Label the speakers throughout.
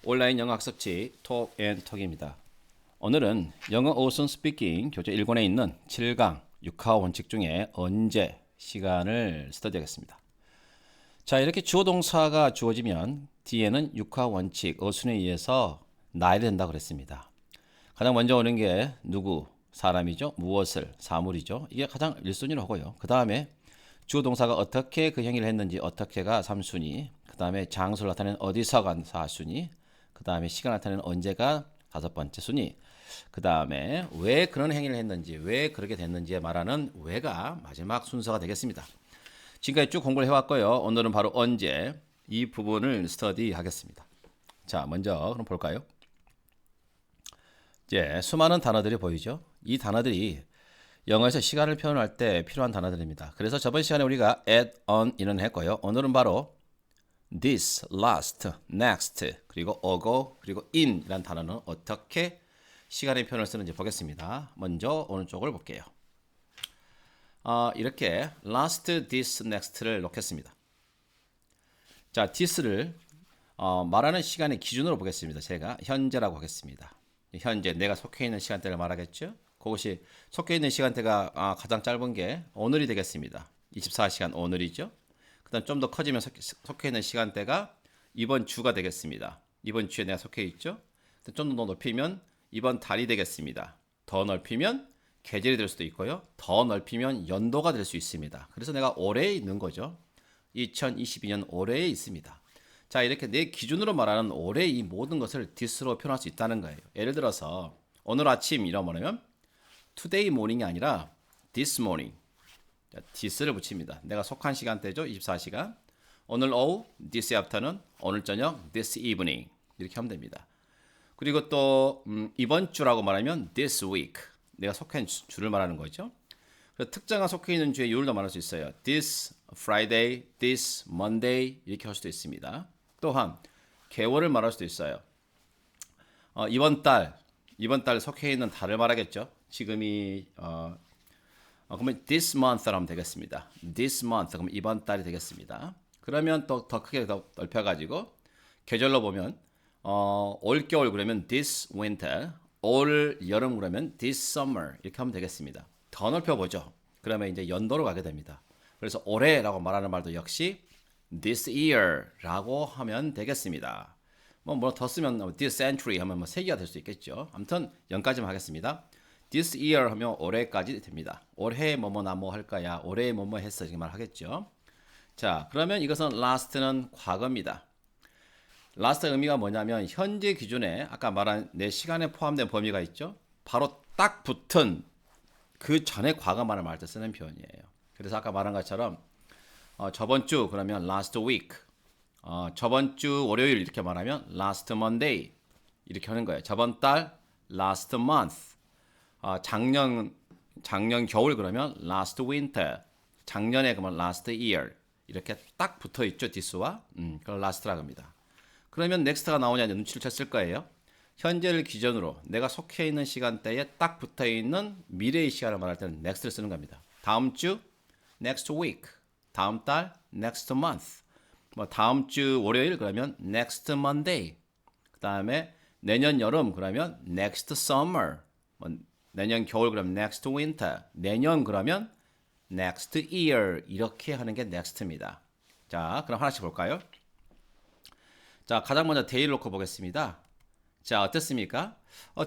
Speaker 1: 온라인 영어 학습지 톡앤톡입니다. 오늘은 영어 오슨 스피킹 교재 1권에 있는 7강 6화 원칙 중에 언제 시간을 스터디하겠습니다. 자, 이렇게 주어 동사가 주어지면 뒤에는 6화 원칙 어순에 의해서 나야 된다고 그랬습니다. 가장 먼저 오는 게 누구, 사람이죠. 무엇을, 사물이죠. 이게 가장 1순위로 하고요. 그 다음에 주어 동사가 어떻게 그 행위를 했는지 어떻게가 3순위, 그 다음에 장소를 나타내는 어디서가 4순위, 그 다음에 시간을 나타내는 언제가 5번째 순위, 그 다음에 왜 그런 행위를 했는지, 왜 그렇게 됐는지에 말하는 왜가 마지막 순서가 되겠습니다. 지금까지 쭉 공부를 해왔고요. 오늘은 바로 언제 이 부분을 스터디 하겠습니다. 자, 먼저 그럼 볼까요? 이제 수많은 단어들이 보이죠? 이 단어들이 영어에서 시간을 표현할 때 필요한 단어들입니다. 그래서 저번 시간에 우리가 add on 이런 했고요. 오늘은 바로 this, last, next, 그리고 ago, 그리고 in 이란 단어는 어떻게 시간의 표현을 쓰는지 보겠습니다. 먼저 오른쪽을 볼게요. 이렇게 last, this, next를 놓겠습니다. 자, this를 말하는 시간의 기준으로 보겠습니다. 제가 현재라고 하겠습니다. 현재 내가 속해 있는 시간대를 말하겠죠. 그것이 속해 있는 시간대가 가장 짧은 게 오늘이 되겠습니다. 24시간 오늘이죠. 그 다음 좀 더 커지면 속해 있는 시간대가 이번 주가 되겠습니다. 이번 주에 내가 속해 있죠. 좀 더 높이면 이번 달이 되겠습니다. 더 넓히면 계절이 될 수도 있고요. 더 넓히면 연도가 될 수 있습니다. 그래서 내가 올해에 있는 거죠. 2022년 올해에 있습니다. 자, 이렇게 내 기준으로 말하는 올해 이 모든 것을 this로 표현할 수 있다는 거예요. 예를 들어서 오늘 아침 이런 말하면 today morning이 아니라 this morning. 자, this를 붙입니다. 내가 속한 시간대죠. 24시간. 오늘 오후 this afternoon, 오늘 저녁 this evening. 이렇게 하면 됩니다. 그리고 또 이번 주라고 말하면 this week. 내가 속한 주를 말하는 거죠. 그래서 특정한 속해 있는 주의 요일도 말할 수 있어요. This Friday, this Monday 이렇게 할 수도 있습니다. 또한 개월을 말할 수도 있어요. 이번 달 속해 있는 달을 말하겠죠. 지금이 그러면 this month로 하면 되겠습니다. This month 그럼 이번 달이 되겠습니다. 그러면 또 더 크게 더 넓혀가지고 계절로 보면 올 겨울 그러면 this winter, 올 여름 그러면 this summer 이렇게 하면 되겠습니다. 더 넓혀보죠. 그러면 이제 연도로 가게 됩니다. 그래서 올해라고 말하는 말도 역시 this year라고 하면 되겠습니다. 뭐 더 쓰면 this century 하면 뭐 세기가 될 수 있겠죠. 아무튼 연까지만 하겠습니다. this year 하면 올해까지 됩니다. 올해 뭐뭐나 뭐 할 거야. 올해 뭐뭐 했어 이렇게 말하겠죠. 자, 그러면 이것은 last는 과거입니다. last 의미가 뭐냐면 현재 기준에 아까 말한 내 시간에 포함된 범위가 있죠. 바로 딱 붙은 그 전에 과거만을 말할 때 쓰는 표현이에요. 그래서 아까 말한 것처럼 저번 주 그러면 last week, 저번 주 월요일 이렇게 말하면 last Monday 이렇게 하는 거예요. 저번 달 last month, 작년 겨울 그러면 last winter, 작년에 그러면 last year 이렇게 딱 붙어 있죠. this와 그걸 last라고 합니다. 그러면 next가 나오냐 눈치를 챘을 거예요. 현재를 기준으로 내가 속해 있는 시간대에 딱 붙어 있는 미래의 시간을 말할 때는 next를 쓰는 겁니다. 다음 주 next week, 다음 달 next month, 뭐 다음 주 월요일 그러면 next Monday, 그 다음에 내년 여름 그러면 next summer, 뭐 내년 겨울 그러면 next winter, 내년 그러면 next year 이렇게 하는 게 next입니다. 자, 그럼 하나씩 볼까요? 자, 가장 먼저 day를 놓고 보겠습니다. 자, 어땠습니까?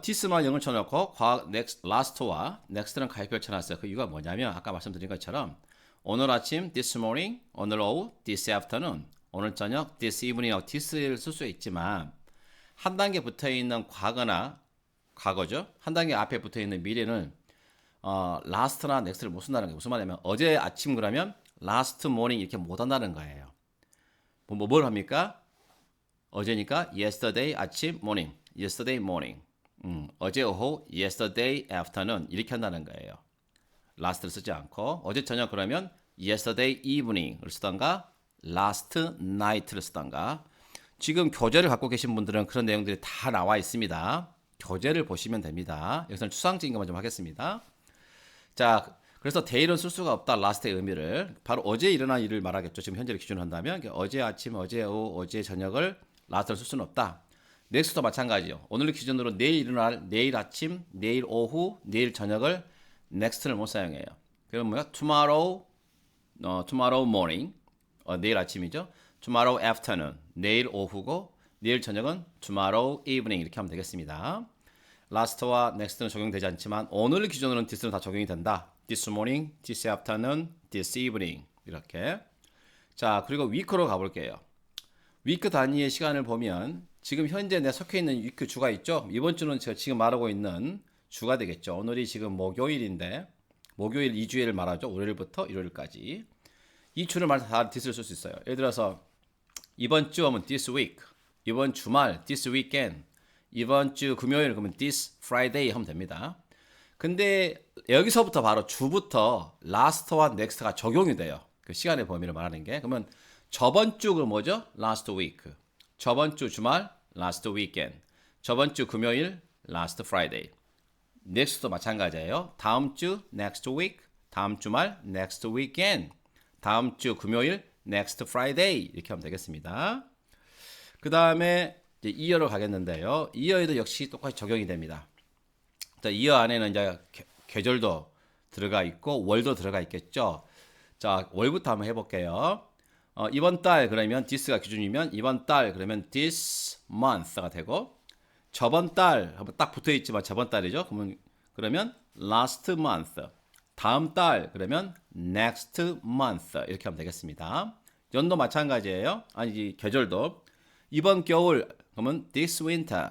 Speaker 1: this만 0을 쳐놓고 next, last와 next는 가입표를 쳐놨어요. 그 이유가 뭐냐면 아까 말씀드린 것처럼 오늘 아침 this morning, 오늘 오후 this afternoon, 오늘 저녁 this evening하고 this를 쓸 수 있지만 한 단계 붙어있는 과거죠. 한 단계 앞에 붙어있는 미래는 last나 next를 못 쓴다는 게 무슨 말이냐면 어제 아침 그러면 last morning 이렇게 못 한다는 거예요. 뭘 합니까? 어제니까 yesterday 아침 morning, yesterday morning. 어제 오후 yesterday afternoon 이렇게 한다는 거예요. last를 쓰지 않고 어제 저녁 그러면 yesterday evening을 쓰던가 last night를 쓰던가. 지금 교재를 갖고 계신 분들은 그런 내용들이 다 나와 있습니다. 교재를 보시면 됩니다. 여기서는 추상적인 것만 좀 하겠습니다. 자, 그래서 day는 쓸 수가 없다. last의 의미를 바로 어제 일어난 일을 말하겠죠. 지금 현재를 기준으로 한다면 어제 아침, 어제 오후, 어제 저녁을 last를 쓸 수는 없다. next도 마찬가지요. 오늘 기준으로 내일 일어날, 내일 아침, 내일 오후, 내일 저녁을 next를 못 사용해요. 그럼 뭐야? tomorrow morning, 내일 아침이죠. tomorrow afternoon, 내일 오후고, 내일 저녁은 tomorrow evening 이렇게 하면 되겠습니다. last와 next는 적용되지 않지만 오늘 기준으로는 this는 다 적용이 된다. this morning, this afternoon, this evening 이렇게. 자, 그리고 week로 가볼게요. week 단위의 시간을 보면 지금 현재 내 속해 있는 week 주가 있죠. 이번 주는 제가 지금 말하고 있는 주가 되겠죠. 오늘이 지금 목요일인데 목요일 2주일을 말하죠. 월요일부터 일요일까지. 이 주를 말해서 다 this를 쓸 수 있어요. 예를 들어서 이번 주 하면 this week, 이번 주말 this weekend, 이번 주 금요일 그러면 this Friday 하면 됩니다. 근데 여기서부터 바로 주부터 last와 next가 적용이 돼요. 그 시간의 범위를 말하는 게. 그러면 저번 주가 뭐죠? last week. 저번 주 주말 last weekend. 저번 주 금요일 last Friday. next도 마찬가지예요. 다음 주 next week. 다음 주말 next weekend. 다음 주 금요일 next Friday 이렇게 하면 되겠습니다. 그 다음에 이제 year로 가겠는데요. year에도 역시 똑같이 적용이 됩니다. 자, year 안에는 이제 계절도 들어가 있고 월도 들어가 있겠죠. 자, 월부터 한번 해볼게요. 이번 달 그러면 this가 기준이면 이번 달 그러면 this month가 되고 저번 달 한번 딱 붙어 있지만 저번 달이죠. 그러면 last month. 다음 달 그러면 next month 이렇게 하면 되겠습니다. 연도 마찬가지예요. 아니 계절도 이번 겨울 그러면 this winter.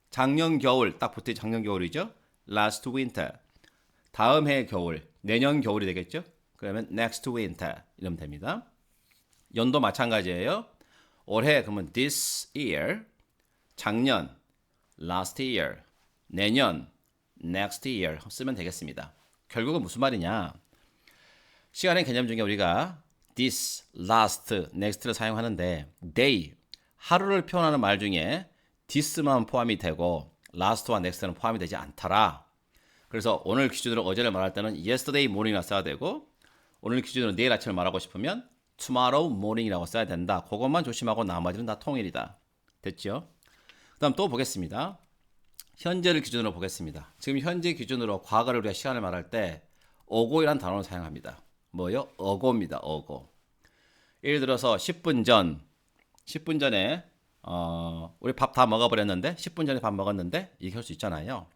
Speaker 1: 작년 겨울 딱 붙어 작년 겨울이죠. last winter. 다음 해 겨울 내년 겨울이 되겠죠. 그러면 next winter 이러면 됩니다. 연도 마찬가지예요. 올해 그러면 this year. 작년 last year. 내년 next year 쓰면 되겠습니다. 결국은 무슨 말이냐? 시간의 개념 중에 우리가 this, last, next를 사용하는데 day, 하루를 표현하는 말 중에 this만 포함이 되고 last와 next는 포함이 되지 않더라. 그래서 오늘 기준으로 어제를 말할 때는 yesterday morning이라 써야 되고 오늘 기준으로 내일 아침을 말하고 싶으면 tomorrow morning이라고 써야 된다. 그것만 조심하고 나머지는 다 통일이다. 됐죠? 그 다음 또 보겠습니다. 현재를 기준으로 보겠습니다. 지금 현재 기준으로 과거를 우리가 시간을 말할 때 어고이라는 단어를 사용합니다. 뭐요? 어고입니다. 어고. 예를 들어서 10분 전에 우리 밥 다 먹어버렸는데 10분 전에 밥 먹었는데 이렇게 할 수 있잖아요.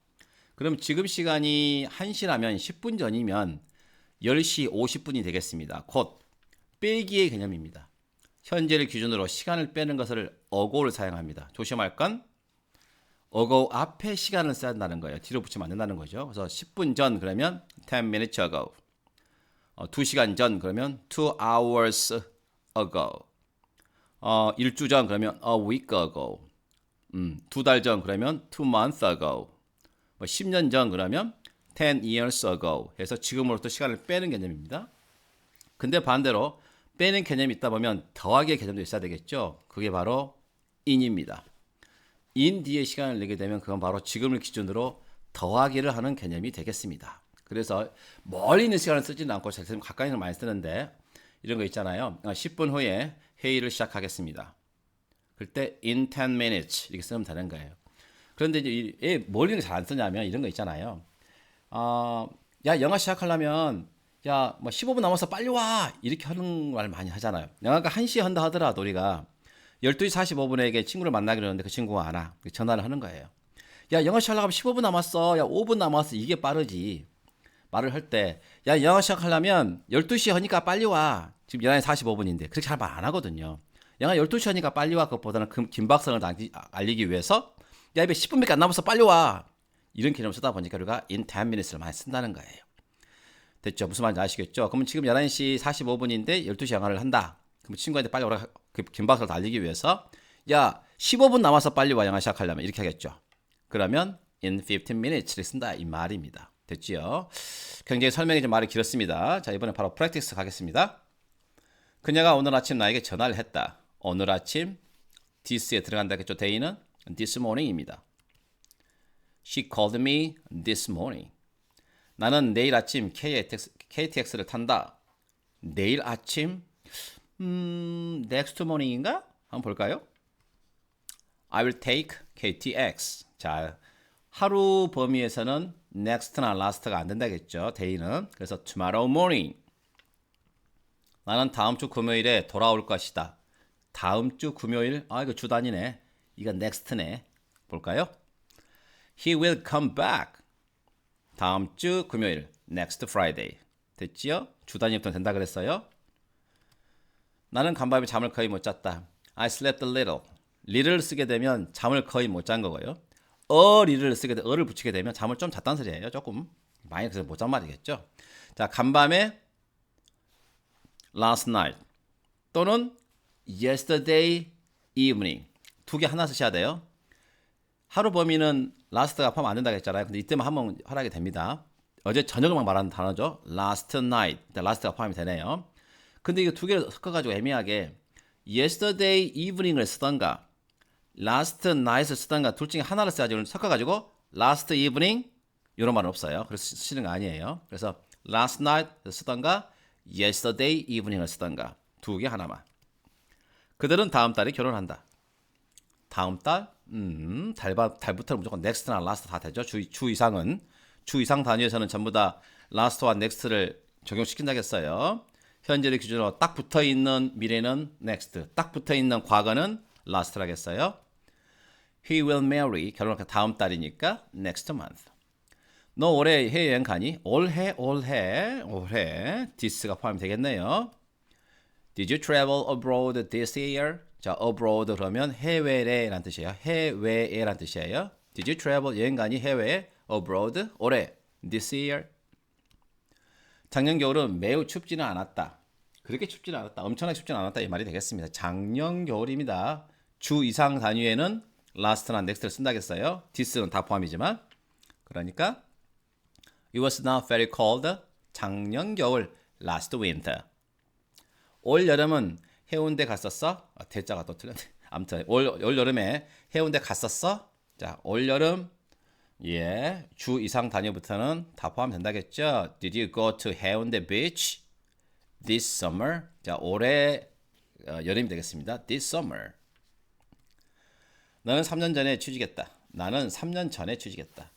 Speaker 1: 그럼 지금 시간이 1시라면 10분 전이면 10시 50분이 되겠습니다. 곧 빼기의 개념입니다. 현재를 기준으로 시간을 빼는 것을 어고를 사용합니다. 조심할 건 어고 앞에 시간을 써야 한다는 거예요. 뒤로 붙이면 안 된다는 거죠. 그래서 10분 전 그러면 10 minutes ago. 2시간 전 그러면 2 hours ago. 일주 전 그러면 a week ago. 2달 전 그러면 2 months ago. 10년 전 그러면 10 years ago. 해서 지금으로부터 시간을 빼는 개념입니다. 근데 반대로 빼는 개념이 있다 보면 더하기의 개념도 있어야 되겠죠. 그게 바로 in입니다. in 뒤에 시간을 내게 되면 그건 바로 지금을 기준으로 더하기를 하는 개념이 되겠습니다. 그래서 멀리 있는 시간을 쓰지는 않고 가까이는 많이 쓰는데 이런 거 있잖아요. 10분 후에 회의를 시작하겠습니다. 그럴 때 in 10 minutes 이렇게 쓰면 되는 거예요. 그런데 이제 멀리는 잘 안 쓰냐면 이런 거 있잖아요. 야 영화 시작하려면 야 뭐 15분 남아서 빨리 와 이렇게 하는 말 많이 하잖아요. 영화가 1시에 한다 하더라도 우리가 12시 45분에 친구를 만나기로 했는데 그 친구가 안 와. 전화를 하는 거예요. 야, 영어 시작하려면 15분 남았어. 야, 5분 남았어. 이게 빠르지. 말을 할 때, 야, 영어 시작하려면 12시에 하니까 빨리 와. 지금 11시 45분인데. 그렇게 잘 말 안 하거든요. 영어 12시 하니까 빨리 와. 그것보다는 긴박성을 알리기 위해서, 야, 이제 10분밖에 안 남았어. 빨리 와. 이런 개념을 쓰다 보니까 우리가 in 10 minutes를 많이 쓴다는 거예요. 됐죠? 무슨 말인지 아시겠죠? 그러면 지금 11시 45분인데 12시 영화를 한다. 그럼 친구한테 빨리 오라 그 긴박을 알리기 위해서 야 15분 남아서 빨리 와 영화 시작하려면 이렇게 하겠죠. 그러면 in 15 minutes를 쓴다 이 말입니다. 됐지요? 굉장히 설명이 좀 말이 길었습니다. 자 이번에 바로 프랙티스 가겠습니다. 그녀가 오늘 아침 나에게 전화를 했다. 오늘 아침 this에 들어간다겠죠. day는 this morning입니다. She called me this morning. 나는 내일 아침 KTX를 탄다. 내일 아침 next morning인가? 한번 볼까요? I will take KTX. 자, 하루 범위에서는 next나 last가 안 된다겠죠. day는. 그래서 tomorrow morning. 나는 다음 주 금요일에 돌아올 것이다. 다음 주 금요일. 아, 이거 주 단위네. 이거 next네. 볼까요? He will come back. 다음 주 금요일. next Friday. 됐지요? 주 단위부터 된다 그랬어요. 나는 간밤에 잠을 거의 못 잤다. I slept a little. little를 쓰게 되면 잠을 거의 못 잔 거고요. little를 쓰게 되면 어를 붙이게 되면 잠을 좀 잤다는 소리예요. 조금 많이 그래서 못 잔 말이겠죠. 자, 간밤에 last night 또는 yesterday evening 두 개 하나 쓰셔야 돼요. 하루 범위는 last가 포함 안 된다고 했잖아요. 근데 이때만 한번 하라게 됩니다. 어제 저녁을 말하는 단어죠. last night. last가 포함이 되네요. 근데 이거 두 개를 섞어가지고 애매하게 yesterday evening을 쓰던가 last night을 쓰던가 둘 중에 하나를 써야지 섞어가지고 last evening 이런 말은 없어요. 그래서 쓰시는 거 아니에요. 그래서 last night 쓰던가 yesterday evening을 쓰던가 두 개 하나만. 그들은 다음 달에 결혼한다. 다음 달? 달부터는 무조건 next나 last 다 되죠. 주 이상은. 주 이상 단위에서는 전부 다 last와 next를 적용시킨다겠어요. 현재를 기준으로 딱 붙어있는 미래는 next, 딱 붙어있는 과거는 last라겠어요. He will marry, 결혼할 다음 달이니까 next month. 너 올해 해외여행 가니? 올해. this가 포함이 되겠네요. Did you travel abroad this year? 자, abroad 그러면 해외에라는 뜻이에요. 해외에라는 뜻이에요. Did you travel, 여행 가니? 해외에? abroad, 올해. this year. 작년 겨울은 매우 춥지는 않았다. 그렇게 춥지는 않았다. 엄청나게 춥지는 않았다. 이 말이 되겠습니다. 작년 겨울입니다. 주 이상 단위에는 last나 next를 쓴다겠어요. this는 다 포함이지만. 그러니까 It was not very cold. 작년 겨울 last winter. 올 여름은 해운대 갔었어? 대자가 또 틀렸네. 아무튼 올 여름에 해운대 갔었어? 자, 올 여름 예, 주 이상 단위부터는 다 포함된다겠죠. Did you go to 해운대 beach this summer? 자, 올해 여름이 되겠습니다. This summer. 나는 3년 전에 취직했다. 나는 3년 전에 취직했다.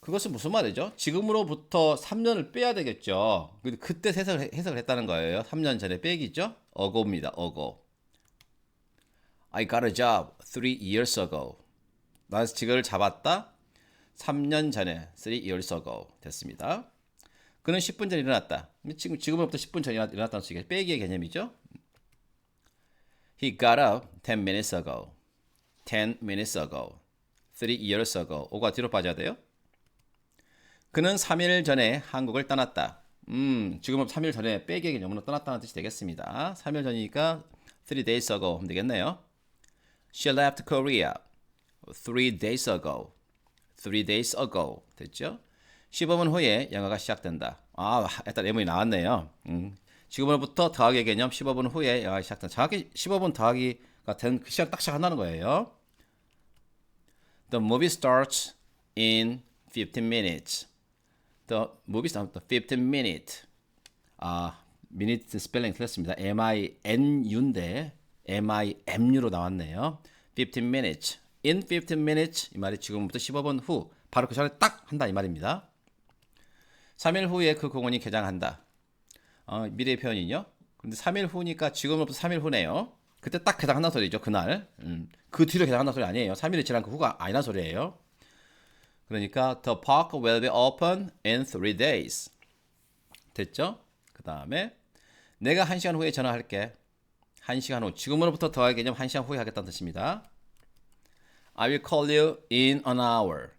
Speaker 1: 그것은 무슨 말이죠? 지금으로부터 3년을 빼야 되겠죠. 그때 해석을 했다는 거예요. 3년 전에 빼기죠. ago입니다. ago. I got a job 3 years ago. 나는 직업을 잡았다. 3년 전에 3 years ago 됐습니다. 그는 10분 전에 일어났다. 지금으로부터 10분 전에 일어났다는 식의 빼기의 개념이죠. He got up 10 minutes ago. 10 minutes ago. 3 years ago. 5가 뒤로 빠져야 돼요. 그는 3일 전에 한국을 떠났다. 지금은 3일 전에 빼기의 개념으로 떠났다는 뜻이 되겠습니다. 3일 전이니까 3 days ago 하면 되겠네요. She left Korea 3 days ago. 3 days ago 됐죠? 15분 후에 영화가 시작된다. 아, 일단 예문이 나왔네요. 지금으로부터 더하기의 개념 15분 후에 영화가 시작된다. 정확히 15분 더하기가 된 그 시간 딱 시작한다는 거예요. The movie starts in 15 minutes. The movie starts 15 minutes. 아, minute 스펠링 틀렸습니다. M-I-N-U인데 M-I-M-U로 나왔네요. 15 minutes. In 15 minutes. 이 말이 지금부터 15분 후. 바로 그 시간에 딱 한다 이 말입니다. 3일 후에 그 공원이 개장한다. 미래의 표현이요. 근데 3일 후니까 지금부터 3일 후네요. 그때 딱 개장한다는 소리죠. 그날. 그 뒤로 개장한다는 소리 아니에요. 3일이 지난 그 후가 아니란 소리예요. 그러니까 The park will be open in 3 days. 됐죠? 그 다음에 내가 1시간 후에 전화할게. 1시간 후. 지금으로부터 더할 개념 1시간 후에 하겠다는 뜻입니다. I will call you in an hour.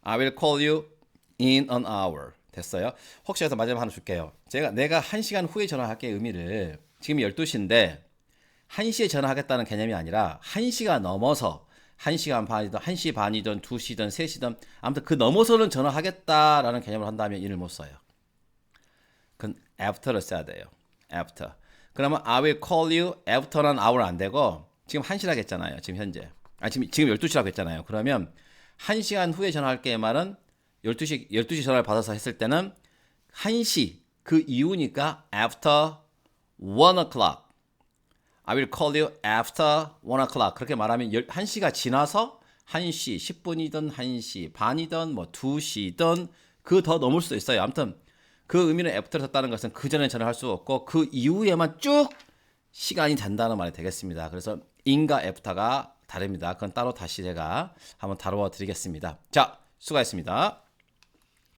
Speaker 1: I will call you in an hour. 됐어요? 혹시 여기서 마지막 하나 줄게요. 내가 1시간 후에 전화할게 의미를 지금 12시인데 1시에 전화하겠다는 개념이 아니라 1시가 넘어서 1시간 반이든 1시 반이든 2시든 3시든 아무튼 그 넘어서는 전화하겠다라는 개념을 한다면 이를 못 써요. 그건 after를 써야 돼요. after. 그러면 I will call you after an hour 안 되고 지금 1시라고 했잖아요. 지금 현재. 지금 12시라고 했잖아요. 그러면 1시간 후에 전화할게 말은 12시 전화를 받아서 했을 때는 1시 그 이후니까 after 1 o'clock. I will call you after 1 o'clock. 그렇게 말하면 1시가 지나서 1시 10분이든 1시 반이든 뭐 2시든 그 더 넘을 수도 있어요. 아무튼 그 의미는 after를 썼다는 것은 그 전에 전화할 수 없고 그 이후에만 쭉 시간이 된다는 말이 되겠습니다. 그래서 in과 after가 다릅니다. 그건 따로 다시 제가 한번 다루어 드리겠습니다. 자, 수고하셨습니다.